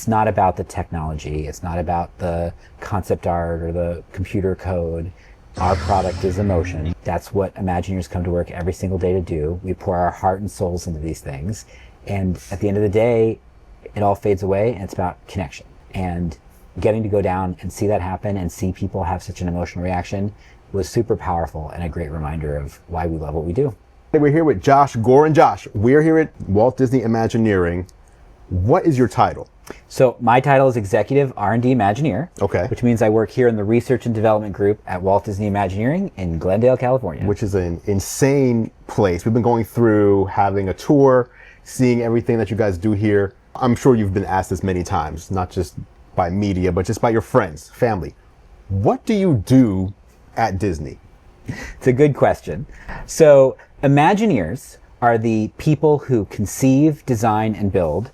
It's not about the technology. It's not about the concept art or the computer code. Our product is emotion. That's what Imagineers come to work every single day to do. We pour our heart and souls into these things. And at the end of the day, it all fades away, and it's about connection. And getting to go down and see that happen and see people have such an emotional reaction was super powerful and a great reminder of why we love what we do. Hey, we're here with Josh Gorin. Josh, we're here at Walt Disney Imagineering. What is your title? So my title is Executive R&D Imagineer, Okay. which means I work here in the Research and Development Group at Walt Disney Imagineering in Glendale, California. Which is an insane place. We've been going through having a tour, seeing everything that you guys do here. I'm sure you've been asked this many times, not just by media, but just by your friends, family. What do you do at Disney? It's a good question. So Imagineers are the people who conceive, design, and build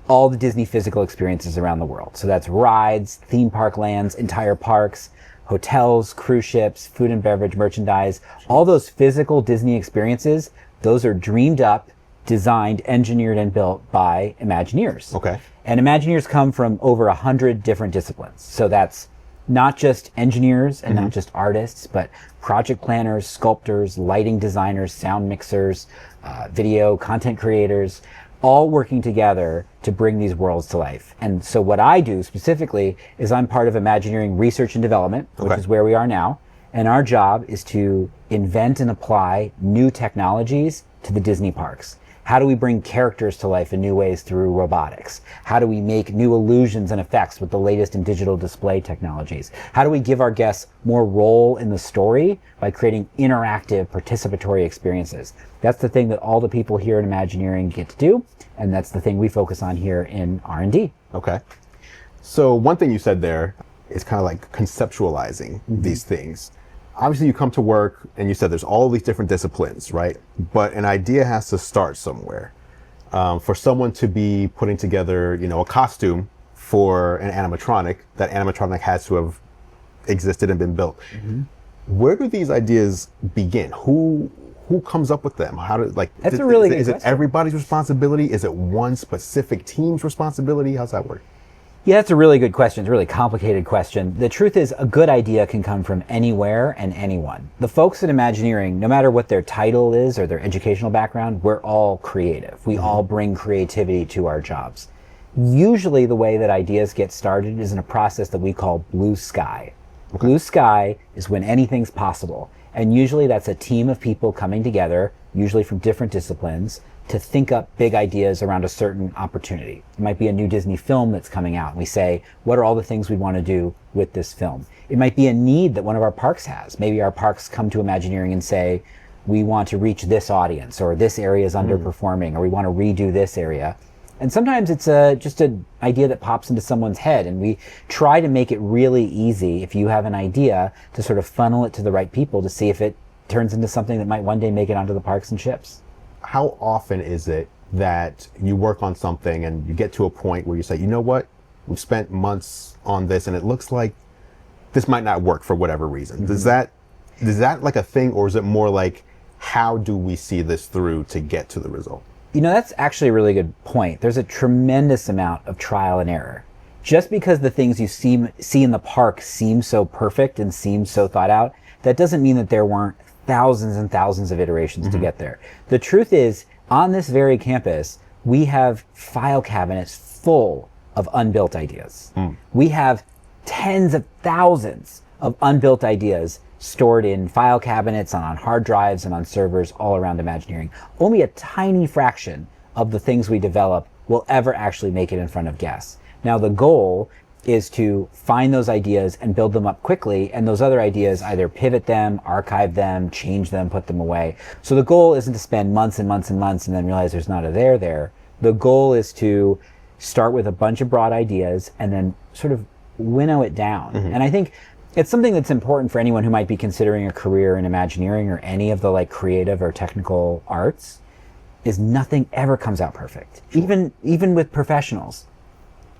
all the Disney physical experiences around the world. So that's rides, theme park lands, entire parks, hotels, cruise ships, food and beverage, merchandise, all those physical Disney experiences, those are dreamed up, designed, engineered, and built by Imagineers. Okay. And Imagineers come from over 100 different disciplines. So that's not just engineers and not just artists, but project planners, sculptors, lighting designers, sound mixers, video, content creators, all working together to bring these worlds to life. And so what I do specifically is I'm part of Imagineering Research and Development, which is where we are now. And our job is to invent and apply new technologies to the Disney parks. How do we bring characters to life in new ways through robotics? How do we make new illusions and effects with the latest in digital display technologies? How do we give our guests more role in the story by creating interactive, participatory experiences? That's the thing that all the people here in Imagineering get to do, and that's the thing we focus on here in R&D. Okay. So one thing you said there is kind of like conceptualizing these things. Obviously you come to work and you said there's all these different disciplines, right? But an idea has to start somewhere. For someone to be putting together, a costume for an animatronic, that animatronic has to have existed and been built. Where do these ideas begin? Who comes up with them? That's a really good Is it question. everybody's responsibility? Is it one specific team's responsibility? How's that work? Yeah, that's a really good question. It's a really complicated question. The truth is, a good idea can come from anywhere and anyone. The folks at Imagineering, no matter what their title is or their educational background, we're all creative. We all bring creativity to our jobs. Usually the way that ideas get started is in a process that we call blue sky. Okay. Blue sky is when anything's possible. And usually that's a team of people coming together, usually from different disciplines, to think up big ideas around a certain opportunity. It might be a new Disney film that's coming out. And we say, what are all the things we want to do with this film? It might be a need that one of our parks has. Maybe our parks come to Imagineering and say, we want to reach this audience, or this area is underperforming, or we want to redo this area. And sometimes it's just an idea that pops into someone's head, and we try to make it really easy, if you have an idea, to sort of funnel it to the right people to see if it turns into something that might one day make it onto the parks and ships. How often is it that you work on something and you get to a point where you say, you know what, we've spent months on this and it looks like this might not work for whatever reason? Is that like a thing, or is it more like, how do we see this through to get to the result? That's actually a really good point. There's a tremendous amount of trial and error. Just because the things you see in the park seem so perfect and seem so thought out, that doesn't mean that there weren't thousands and thousands of iterations to get there. The truth is, on this very campus, we have file cabinets full of unbuilt ideas. We have tens of thousands of unbuilt ideas stored in file cabinets and on hard drives and on servers all around Imagineering. Only a tiny fraction of the things we develop will ever actually make it in front of guests. Now, the goal is to find those ideas and build them up quickly, and those other ideas either pivot them, archive them, change them, put them away. So the goal isn't to spend months and months and months and then realize there's not a there. The goal is to start with a bunch of broad ideas and then sort of winnow it down. And I think it's something that's important for anyone who might be considering a career in Imagineering or any of the creative or technical arts, is nothing ever comes out perfect. Even with professionals,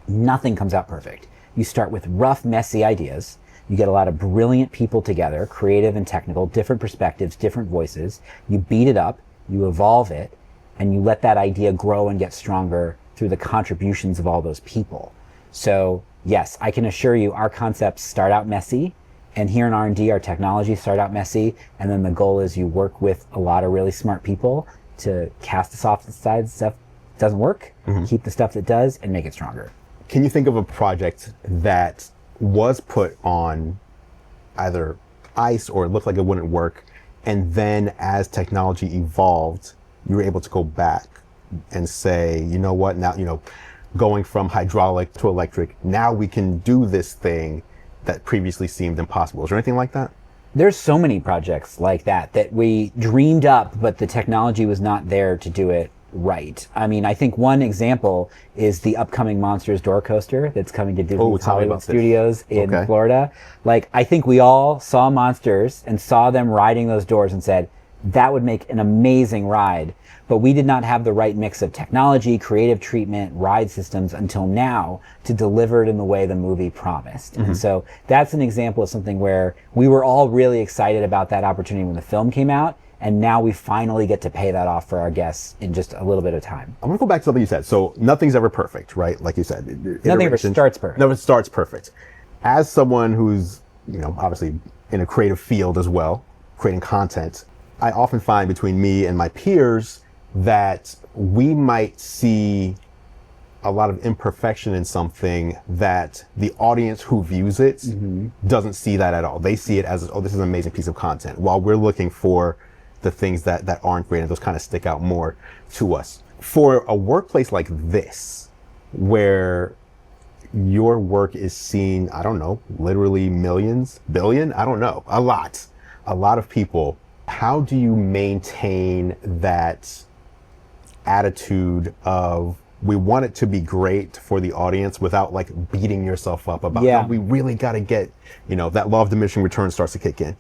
nothing comes out perfect. You start with rough, messy ideas. You get a lot of brilliant people together, creative and technical, different perspectives, different voices. You beat it up, you evolve it, and you let that idea grow and get stronger through the contributions of all those people. So yes, I can assure you our concepts start out messy, and here in R&D our technology start out messy, and then the goal is you work with a lot of really smart people to cast the soft side stuff that doesn't work, keep the stuff that does, and make it stronger. Can you think of a project that was put on either ice or it looked like it wouldn't work, and then as technology evolved, you were able to go back and say, you know what, now, going from hydraulic to electric, now we can do this thing that previously seemed impossible? Is there anything like that? There's so many projects like that we dreamed up, but the technology was not there to do it right. I mean, I think one example is the upcoming Monsters door coaster that's coming to Disney's Hollywood Studios in Florida. Like, I think we all saw Monsters and saw them riding those doors and said, that would make an amazing ride. But we did not have the right mix of technology, creative treatment, ride systems until now to deliver it in the way the movie promised. And so that's an example of something where we were all really excited about that opportunity when the film came out. And now we finally get to pay that off for our guests in just a little bit of time. I want to go back to something you said. So nothing's ever perfect, right? Like you said. Nothing ever starts perfect. Never starts perfect. As someone who's, obviously in a creative field as well, creating content, I often find between me and my peers that we might see a lot of imperfection in something that the audience who views it doesn't see that at all. They see it as, oh, this is an amazing piece of content, while we're looking for the things that aren't great, and those kind of stick out more to us. For a workplace like this, where your work is seen, I don't know, literally millions, billion, I don't know, a lot of people, how do you maintain that attitude of, we want it to be great for the audience without like beating yourself up about, no, we really got to get, that law of diminishing return starts to kick in?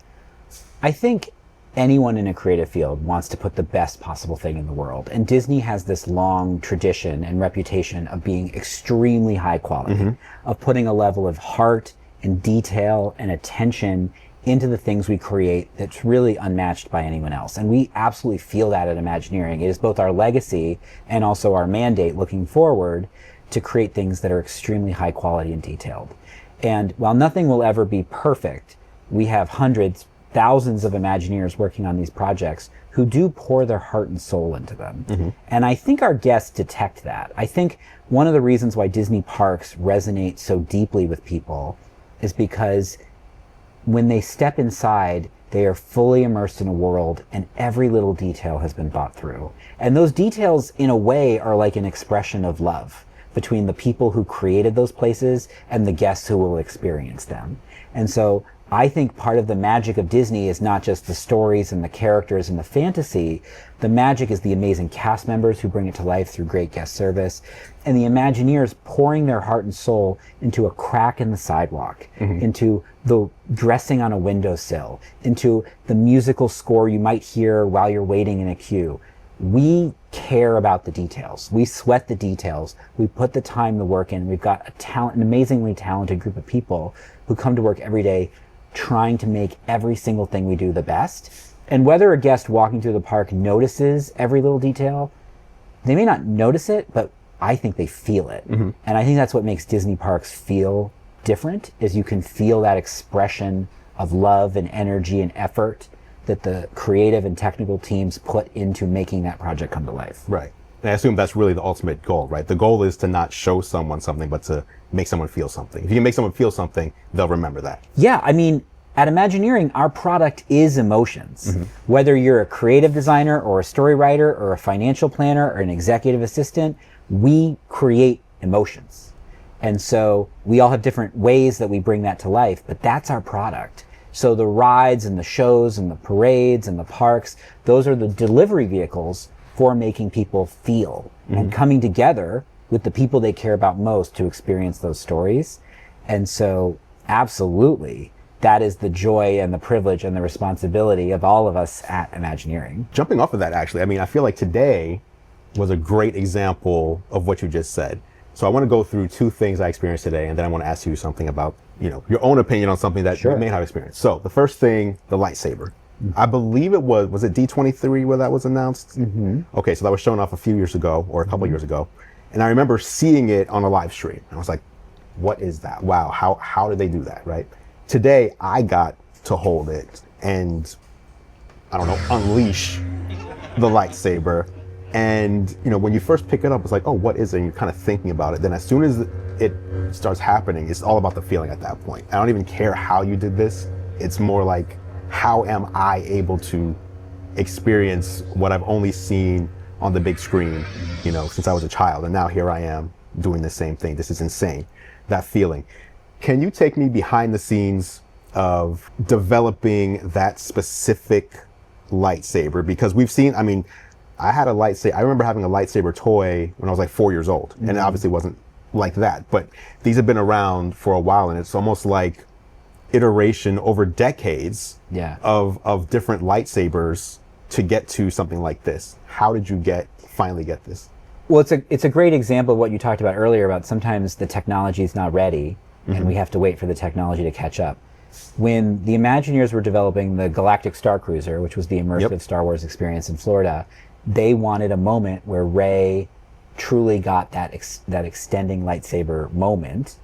I think anyone in a creative field wants to put the best possible thing in the world. And Disney has this long tradition and reputation of being extremely high quality, of putting a level of heart and detail and attention into the things we create that's really unmatched by anyone else. And we absolutely feel that at Imagineering. It is both our legacy and also our mandate looking forward to create things that are extremely high quality and detailed. And while nothing will ever be perfect, we have hundreds, thousands of Imagineers working on these projects who do pour their heart and soul into them. And I think our guests detect that. I think one of the reasons why Disney parks resonate so deeply with people is because when they step inside, they are fully immersed in a world and every little detail has been thought through. And those details, in a way, are like an expression of love between the people who created those places and the guests who will experience them. And so I think part of the magic of Disney is not just the stories and the characters and the fantasy. The magic is the amazing cast members who bring it to life through great guest service, and the Imagineers pouring their heart and soul into a crack in the sidewalk, into the dressing on a windowsill, into the musical score you might hear while you're waiting in a queue. We care about the details. We sweat the details. We put the time, the work in. We've got an amazingly talented group of people who come to work every day trying to make every single thing we do the best. And whether a guest walking through the park notices every little detail, they may not notice it, but I think they feel it. And I think that's what makes Disney parks feel different, is you can feel that expression of love and energy and effort that the creative and technical teams put into making that project come to life. Right. And I assume that's really the ultimate goal, right? The goal is to not show someone something, but to make someone feel something. If you can make someone feel something, they'll remember that. Yeah, I mean, at Imagineering, our product is emotions. Whether you're a creative designer or a story writer or a financial planner or an executive assistant, we create emotions. And so we all have different ways that we bring that to life, but that's our product. So the rides and the shows and the parades and the parks, those are the delivery vehicles for making people feel and coming together with the people they care about most to experience those stories. And so absolutely, that is the joy and the privilege and the responsibility of all of us at Imagineering. Jumping off of that, actually, I mean, I feel like today was a great example of what you just said. So I want to go through two things I experienced today, and then I want to ask you something about, your own opinion on something that you may have experienced. So the first thing, the lightsaber. I believe it was it D23 where that was announced? Okay, so that was shown off a few years ago or a couple years ago. And I remember seeing it on a live stream. I was like, what is that? Wow, how did they do that, right? Today, I got to hold it and, I don't know, unleash the lightsaber. And, you know, when you first pick it up, it's like, oh, what is it? And you're kind of thinking about it. Then as soon as it starts happening, it's all about the feeling at that point. I don't even care how you did this. It's more like, how am I able to experience what I've only seen on the big screen, you know, since I was a child. And now here I am doing the same thing. This is insane, that feeling. Can you take me behind the scenes of developing that specific lightsaber? Because we've seen, I mean, I had a lightsaber. I remember having a lightsaber toy when I was like 4 years old, and it obviously wasn't like that. But these have been around for a while, and it's almost like iteration over decades of different lightsabers to get to something like this. How did you finally get this? Well, it's a great example of what you talked about earlier about sometimes the technology is not ready, and we have to wait for the technology to catch up. When the Imagineers were developing the Galactic Star Cruiser, which was the immersive Star Wars experience in Florida, they wanted a moment where Rey truly got that extending lightsaber moment.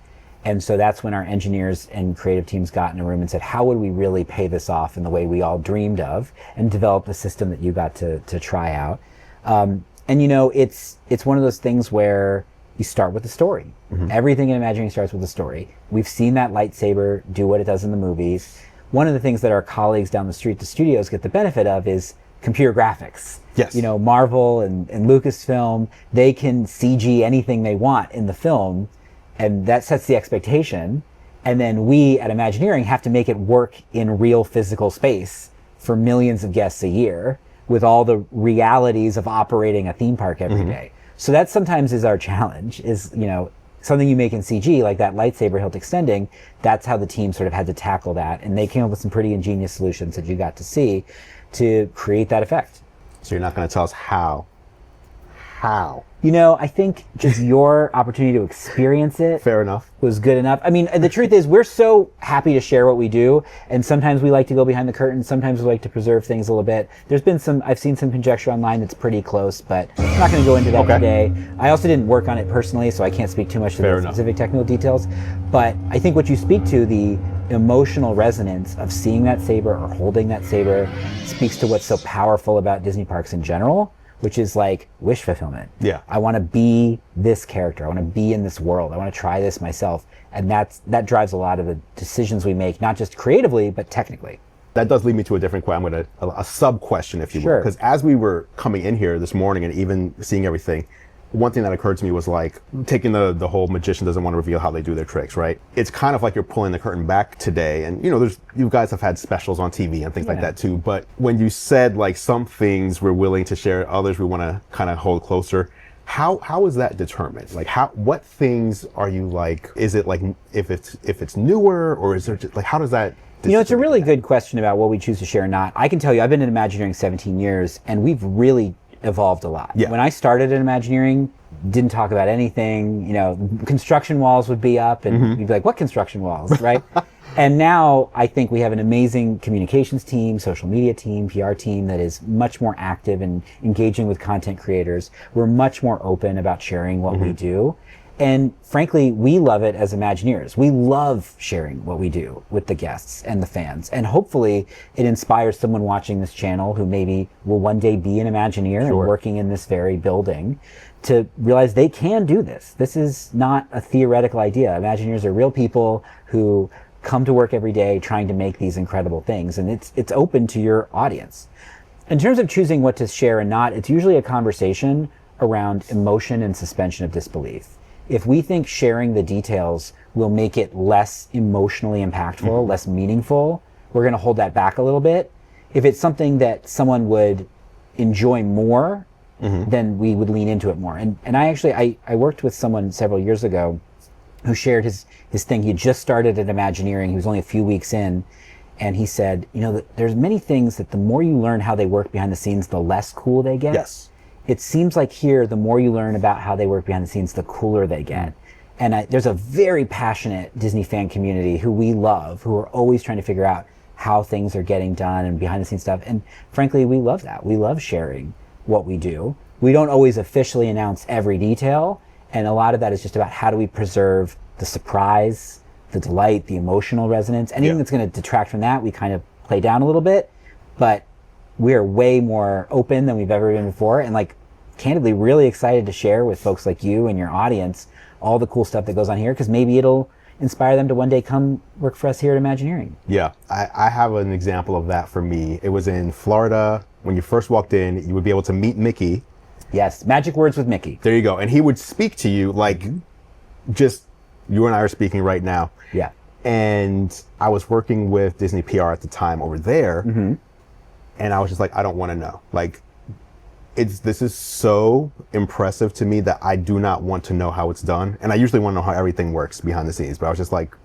And so that's when our engineers and creative teams got in a room and said, how would we really pay this off in the way we all dreamed of, and develop a system that you got to try out. And you know, it's one of those things where you start with the story. Everything in Imagineering starts with a story. We've seen that lightsaber do what it does in the movies. One of the things that our colleagues down the street, the studios, get the benefit of is computer graphics. Yes. You know, Marvel and Lucasfilm, they can CG anything they want in the film, and that sets the expectation. And then we at Imagineering have to make it work in real physical space for millions of guests a year, with all the realities of operating a theme park every day. So that sometimes is our challenge, is, you know, something you make in CG, like that lightsaber hilt extending, that's how the team sort of had to tackle that. And they came up with some pretty ingenious solutions that you got to see to create that effect. So you're not going to tell us how? How? You know, I think just your opportunity to experience it Fair enough. was good enough. I mean, the truth is, we're so happy to share what we do, and sometimes we like to go behind the curtain, sometimes we like to preserve things a little bit. There's been I've seen some conjecture online that's pretty close, but I'm not going to go into that today. I also didn't work on it personally, so I can't speak too much to the specific technical details. But I think what you speak to, the emotional resonance of seeing that saber or holding that saber, speaks to what's so powerful about Disney parks in general, which is like wish fulfillment. Yeah. I want to be this character. I want to be in this world. I want to try this myself. And that drives a lot of the decisions we make, not just creatively, but technically. That does lead me to a different question. A sub question, if you will. Because as we were coming in here this morning and even seeing everything, one thing that occurred to me was like taking the whole magician doesn't want to reveal how they do their tricks, right? It's kind of like you're pulling the curtain back today. And, you know, you guys have had specials on TV and things like that too. But when you said like some things we're willing to share, others we want to kind of hold closer, how is that determined? Like what things are you like, is it like if it's newer, or is there just, like, how does that? You know, it's a really good question about what we choose to share or not. I can tell you, I've been in Imagineering 17 years, and we've really evolved a lot. Yeah. When I started in Imagineering, didn't talk about anything, you know, construction walls would be up and you'd be like, what construction walls, right? And now I think we have an amazing communications team, social media team, PR team that is much more active and engaging with content creators. We're much more open about sharing what we do. And frankly, we love it as Imagineers. We love sharing what we do with the guests and the fans. And hopefully it inspires someone watching this channel who maybe will one day be an Imagineer and working in this very building to realize they can do this. This is not a theoretical idea. Imagineers are real people who come to work every day trying to make these incredible things. And it's open to your audience. In terms of choosing what to share and not, it's usually a conversation around emotion and suspension of disbelief. If we think sharing the details will make it less emotionally impactful, less meaningful, we're going to hold that back a little bit. If it's something that someone would enjoy more, then we would lean into it more. And I worked with someone several years ago who shared his thing. He had just started at Imagineering. He was only a few weeks in. And he said, you know, there's many things that the more you learn how they work behind the scenes, the less cool they get. Yes. It seems like here, the more you learn about how they work behind the scenes, the cooler they get. And there's a very passionate Disney fan community who we love, who are always trying to figure out how things are getting done and behind the scenes stuff. And frankly, we love that. We love sharing what we do. We don't always officially announce every detail. And a lot of that is just about how do we preserve the surprise, the delight, the emotional resonance. Anything that's going to detract from that, we kind of play down a little bit. But we're way more open than we've ever been before. And like, candidly, really excited to share with folks like you and your audience all the cool stuff that goes on here, because maybe it'll inspire them to one day come work for us here at Imagineering. Yeah, I have an example of that for me. It was in Florida. When you first walked in, you would be able to meet Mickey. Yes, magic words with Mickey. There you go. And he would speak to you like just you and I are speaking right now. Yeah. And I was working with Disney PR at the time over there. And I was just like, I don't want to know. Like, this is so impressive to me that I do not want to know how it's done. And I usually want to know how everything works behind the scenes, but I was just like,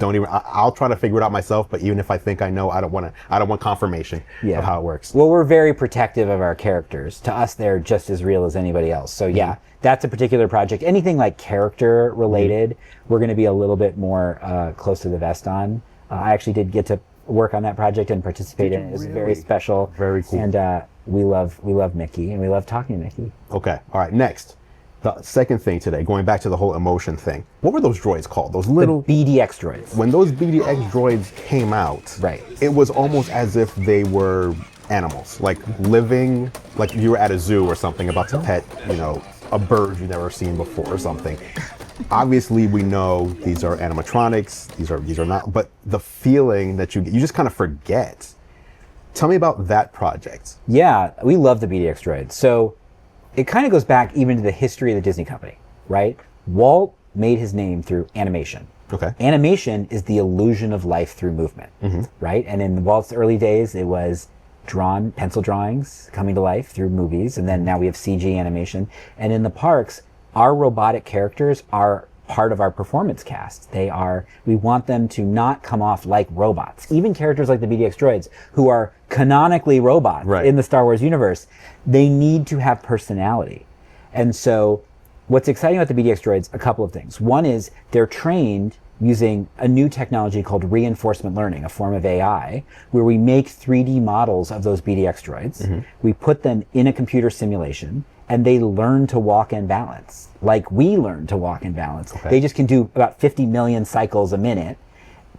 I'll try to figure it out myself. But even if I think I know, I don't want confirmation of how it works. Well, we're very protective of our characters. To us, they're just as real as anybody else. So yeah, that's a particular project. Anything like character related, we're going to be a little bit more close to the vest on. I actually did get to work on that project and participate in it. It was very special. Very cool. And we love Mickey, and we love talking to Mickey. Okay. All right. Next, the second thing today, going back to the whole emotion thing. What were those droids called? Those little BDX droids. When those BDX droids came out, right, it was almost as if they were animals, like living, like you were at a zoo or something about to pet, a bird you've never seen before or something. Obviously, we know these are animatronics. These are not. But the feeling that you just kind of forget. Tell me about that project. Yeah, we love the BDX droids. So it kind of goes back even to the history of the Disney company, right? Walt made his name through animation. Okay. Animation is the illusion of life through movement, right? And in Walt's early days, it was drawn pencil drawings coming to life through movies, and then now we have CG animation. And in the parks, our robotic characters are part of our performance cast. We want them to not come off like robots. Even characters like the BDX droids, who are canonically robots in the Star Wars universe, they need to have personality. And so what's exciting about the BDX droids, a couple of things. One is they're trained using a new technology called reinforcement learning, a form of AI, where we make 3D models of those BDX droids. We put them in a computer simulation, and they learn to walk and balance like we learn to walk and balance. They just can do about 50 million cycles a minute.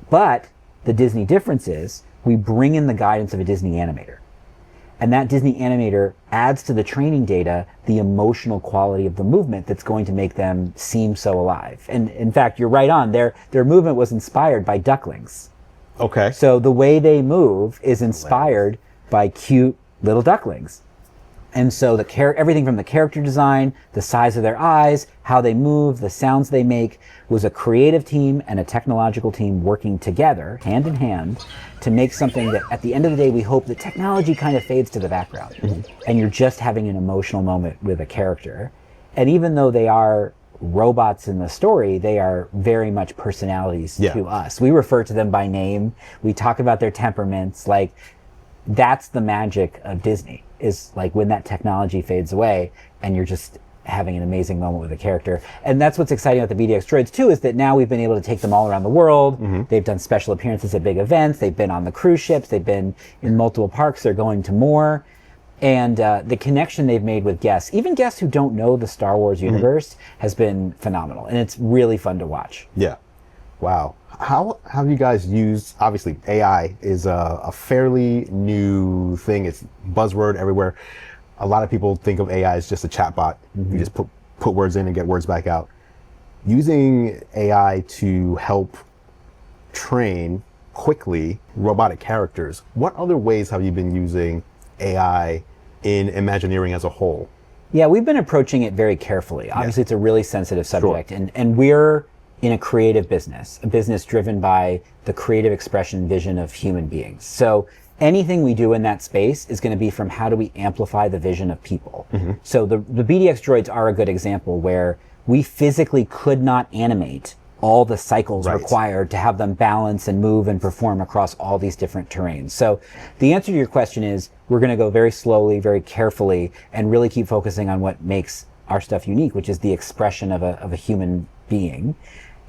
But the Disney difference is we bring in the guidance of a Disney animator. And that Disney animator adds to the training data the emotional quality of the movement that's going to make them seem so alive. And in fact, you're right on. Their movement was inspired by ducklings. Okay. So the way they move is inspired by cute little ducklings. And so everything from the character design, the size of their eyes, how they move, the sounds they make, was a creative team and a technological team working together, hand in hand, to make something that at the end of the day, we hope the technology kind of fades to the background. And you're just having an emotional moment with a character. And even though they are robots in the story, they are very much personalities to us. We refer to them by name. We talk about their temperaments. Like, that's the magic of Disney, is like when that technology fades away and you're just having an amazing moment with a character. And that's what's exciting about the BDX droids too, is that now we've been able to take them all around the world. They've done special appearances at big events. They've been on the cruise ships. They've been in multiple parks. They're going to more. And the connection they've made with guests, even guests who don't know the Star Wars universe, has been phenomenal. And it's really fun to watch. Yeah. Wow. How have you guys used, obviously AI is a fairly new thing. It's buzzword everywhere. A lot of people think of AI as just a chatbot. You just put words in and get words back out. Using AI to help train quickly robotic characters, what other ways have you been using AI in Imagineering as a whole? Yeah, we've been approaching it very carefully. Obviously, it's a really sensitive subject, and we're in a creative business, a business driven by the creative expression vision of human beings. So anything we do in that space is going to be from how do we amplify the vision of people. So the BDX droids are a good example where we physically could not animate all the cycles required to have them balance and move and perform across all these different terrains. So the answer to your question is we're going to go very slowly, very carefully, and really keep focusing on what makes our stuff unique, which is the expression of a human being,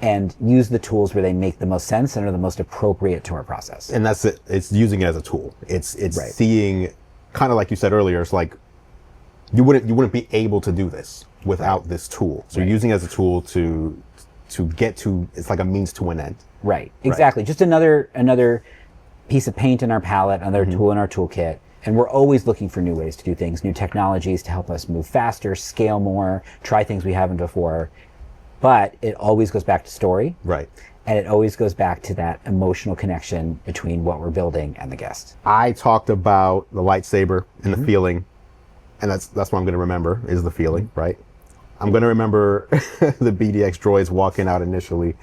and use the tools where they make the most sense and are the most appropriate to our process. And that's it. It's using it as a tool. It's seeing, kind of like you said earlier, it's like you wouldn't be able to do this without this tool. So you're using it as a tool to to get to, it's like a means to an end. Right. Exactly. Just another piece of paint in our palette, another tool in our toolkit. And we're always looking for new ways to do things, new technologies to help us move faster, scale more, try things we haven't before. But it always goes back to story. Right. And it always goes back to that emotional connection between what we're building and the guest. I talked about the lightsaber and the feeling, and that's what I'm going to remember is the feeling, right? I'm going to remember the BDX droids walking out initially,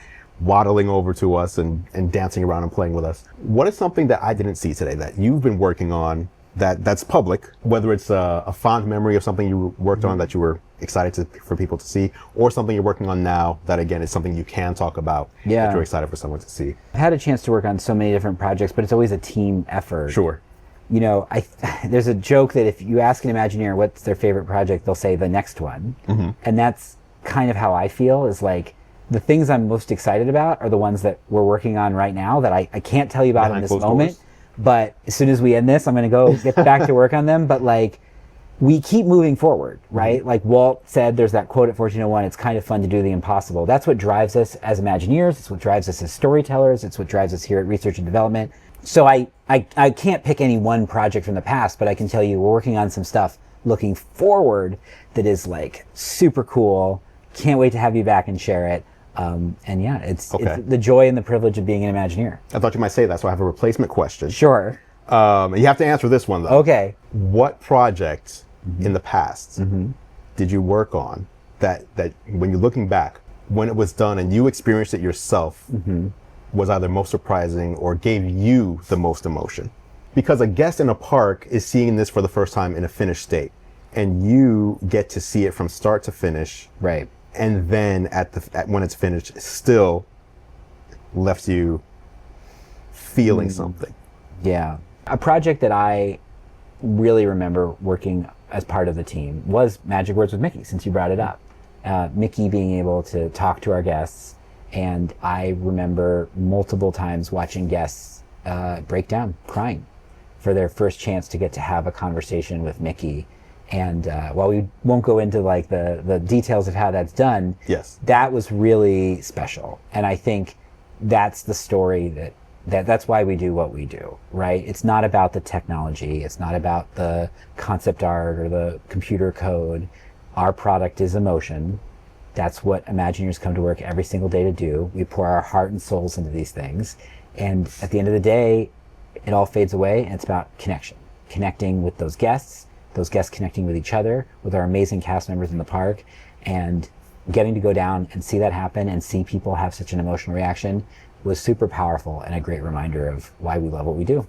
waddling over to us and dancing around and playing with us. What is something that I didn't see today that you've been working on that's public, whether it's a fond memory of something you worked on that you were excited for people to see, or something you're working on now that, again, is something you can talk about that you're excited for someone to see? I've had a chance to work on so many different projects, but it's always a team effort. Sure. You know, there's a joke that if you ask an Imagineer what's their favorite project, they'll say the next one. And that's kind of how I feel, is like, the things I'm most excited about are the ones that we're working on right now that I can't tell you about in this moment. Doors. But as soon as we end this, I'm going to go get back to work on them. But like, we keep moving forward, right? Like Walt said, there's that quote at 1401, it's kind of fun to do the impossible. That's what drives us as Imagineers. It's what drives us as storytellers. It's what drives us here at Research and Development. So I can't pick any one project from the past, but I can tell you we're working on some stuff looking forward that is like super cool. Can't wait to have you back and share it. And yeah, it's the joy and the privilege of being an Imagineer. I thought you might say that, so I have a replacement question. Sure. You have to answer this one, though. Okay. What project in the past did you work on that when you're looking back, when it was done and you experienced it yourself, was either most surprising or gave you the most emotion? Because a guest in a park is seeing this for the first time in a finished state, and you get to see it from start to finish. Right. And then when it's finished, it still left you feeling something. Yeah. A project that I really remember working as part of the team was Magic Words with Mickey, since you brought it up. Mickey being able to talk to our guests, and I remember multiple times watching guests break down, crying, for their first chance to get to have a conversation with Mickey. And while we won't go into like the details of how that's done, yes, that was really special. And I think that's the story that's why we do what we do, right? It's not about the technology. It's not about the concept art or the computer code. Our product is emotion. That's what Imagineers come to work every single day to do. We pour our heart and souls into these things. And at the end of the day, it all fades away, and it's about connection. Connecting with those guests connecting with each other, with our amazing cast members in the park, and getting to go down and see that happen and see people have such an emotional reaction was super powerful and a great reminder of why we love what we do.